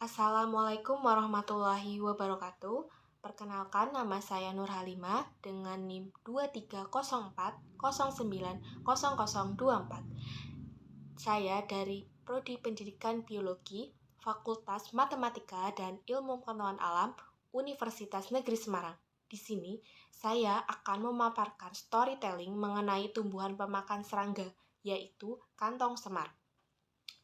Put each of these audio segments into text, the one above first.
Assalamualaikum warahmatullahi wabarakatuh. Perkenalkan, nama saya Nur Halimah dengan NIM 2304090024. Saya dari Prodi Pendidikan Biologi, Fakultas Matematika dan Ilmu Pengetahuan Alam, Universitas Negeri Semarang. Di sini, saya akan memaparkan storytelling mengenai tumbuhan pemakan serangga, yaitu kantong semar.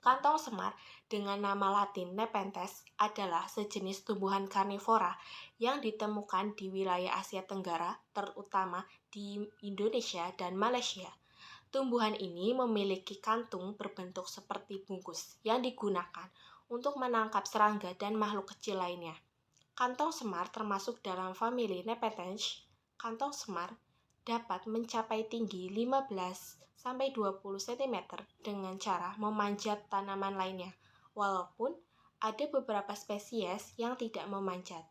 Kantong semar dengan nama latin Nepenthes adalah sejenis tumbuhan karnivora yang ditemukan di wilayah Asia Tenggara, terutama di Indonesia dan Malaysia. Tumbuhan ini memiliki kantung berbentuk seperti bungkus yang digunakan untuk menangkap serangga dan makhluk kecil lainnya. Kantong semar termasuk dalam famili Nepenthes. Kantong semar dapat mencapai tinggi 15-20 cm dengan cara memanjat tanaman lainnya, walaupun ada beberapa spesies yang tidak memanjat.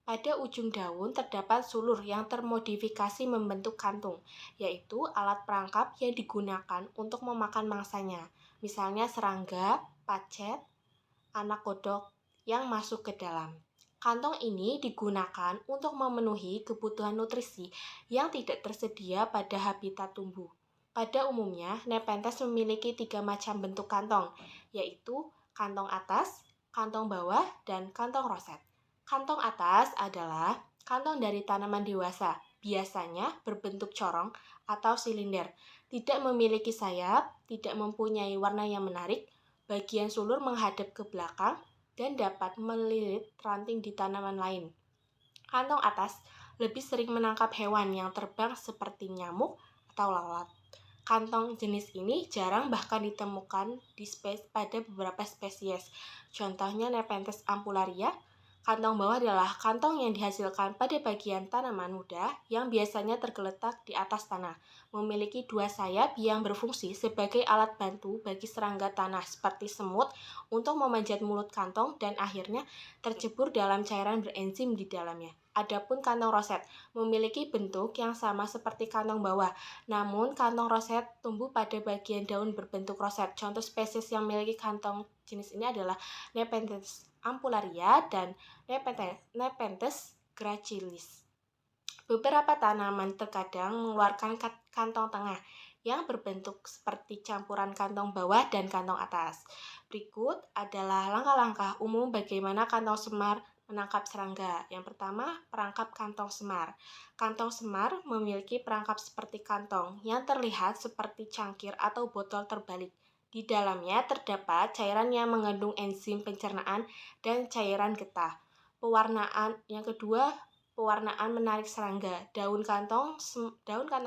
Pada ujung daun terdapat sulur yang termodifikasi membentuk kantung, yaitu alat perangkap yang digunakan untuk memakan mangsanya, misalnya serangga, pacet, anak kodok yang masuk ke dalam. Kantong ini digunakan untuk memenuhi kebutuhan nutrisi yang tidak tersedia pada habitat tumbuh. Pada umumnya, Nepenthes memiliki 3 macam bentuk kantong, yaitu kantong atas, kantong bawah, dan kantong roset. Kantong atas adalah kantong dari tanaman dewasa, biasanya berbentuk corong atau silinder, tidak memiliki sayap, tidak mempunyai warna yang menarik, bagian sulur menghadap ke belakang, dan dapat melilit ranting di tanaman lain. Kantong atas lebih sering menangkap hewan yang terbang seperti nyamuk atau lalat. Kantong jenis ini jarang bahkan ditemukan pada beberapa spesies. Contohnya Nepenthes ampullaria. Kantong bawah adalah kantong yang dihasilkan pada bagian tanaman muda yang biasanya tergeletak di atas tanah, memiliki 2 sayap yang berfungsi sebagai alat bantu bagi serangga tanah seperti semut untuk memanjat mulut kantong dan akhirnya tercebur dalam cairan berenzim di dalamnya. Adapun kantong roset memiliki bentuk yang sama seperti kantong bawah, namun kantong roset tumbuh pada bagian daun berbentuk roset. Contoh spesies yang memiliki kantong jenis ini adalah Nepenthes ampullaria dan Nepenthes gracilis. Beberapa tanaman terkadang mengeluarkan kantong tengah yang berbentuk seperti campuran kantong bawah dan kantong atas. Berikut adalah langkah-langkah umum bagaimana kantong semar menangkap serangga. Yang pertama, perangkap kantong semar. Kantong semar memiliki perangkap seperti kantong yang terlihat seperti cangkir atau botol terbalik. Di dalamnya terdapat cairan yang mengandung enzim pencernaan dan cairan getah. Yang kedua, pewarnaan menarik serangga. Daun kantong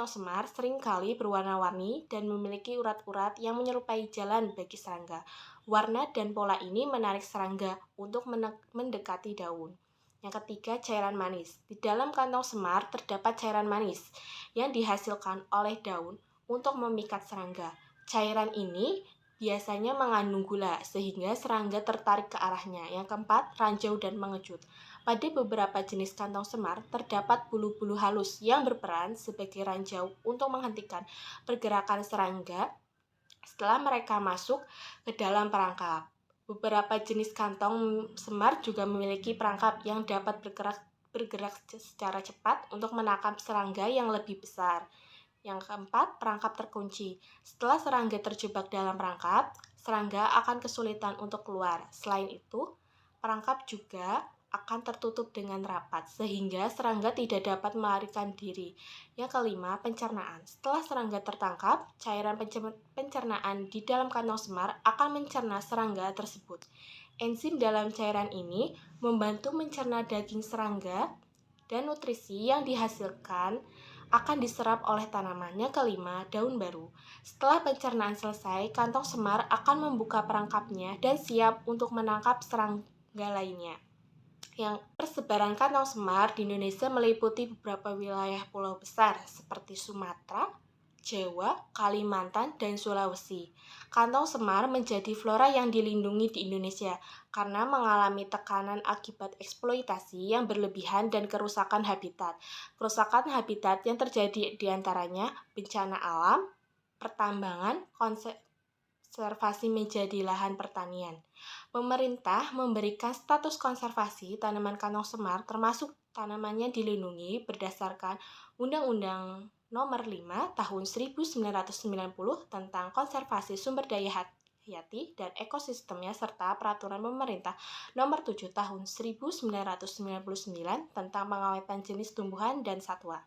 semar seringkali berwarna-warni dan memiliki urat-urat yang menyerupai jalan bagi serangga. Warna dan pola ini menarik serangga untuk mendekati daun. Yang ketiga, cairan manis. Di dalam kantong semar terdapat cairan manis yang dihasilkan oleh daun untuk memikat serangga. Cairan ini biasanya mengandung gula, sehingga serangga tertarik ke arahnya. Yang keempat, ranjau dan mengecut. Pada beberapa jenis kantong semar, terdapat bulu-bulu halus yang berperan sebagai ranjau untuk menghentikan pergerakan serangga setelah mereka masuk ke dalam perangkap. Beberapa jenis kantong semar juga memiliki perangkap yang dapat bergerak secara cepat untuk menangkap serangga yang lebih besar. Yang keempat, perangkap terkunci. Setelah serangga terjebak dalam perangkap, serangga akan kesulitan untuk keluar. Selain itu, perangkap juga akan tertutup dengan rapat, sehingga serangga tidak dapat melarikan diri. Yang kelima, pencernaan. Setelah serangga tertangkap, cairan pencernaan di dalam kantong semar akan mencerna serangga tersebut. Enzim dalam cairan ini membantu mencerna daging serangga dan nutrisi yang dihasilkan akan diserap oleh tanaman. Yang kelima, daun baru. Setelah pencernaan selesai, kantong semar akan membuka perangkapnya dan siap untuk menangkap serangga lainnya. Yang persebaran kantong semar di Indonesia meliputi beberapa wilayah pulau besar seperti Sumatera, Jawa, Kalimantan, dan Sulawesi. Kantong semar menjadi flora yang dilindungi di Indonesia karena mengalami tekanan akibat eksploitasi yang berlebihan dan kerusakan habitat. Kerusakan habitat yang terjadi diantaranya bencana alam, pertambangan, konservasi menjadi lahan pertanian. Pemerintah memberikan status konservasi tanaman kantong semar termasuk tanamannya dilindungi berdasarkan Undang-Undang Nomor 5 Tahun 1990 tentang konservasi sumber daya hayati dan ekosistemnya serta Peraturan Pemerintah Nomor 7 Tahun 1999 tentang pengawetan jenis tumbuhan dan satwa.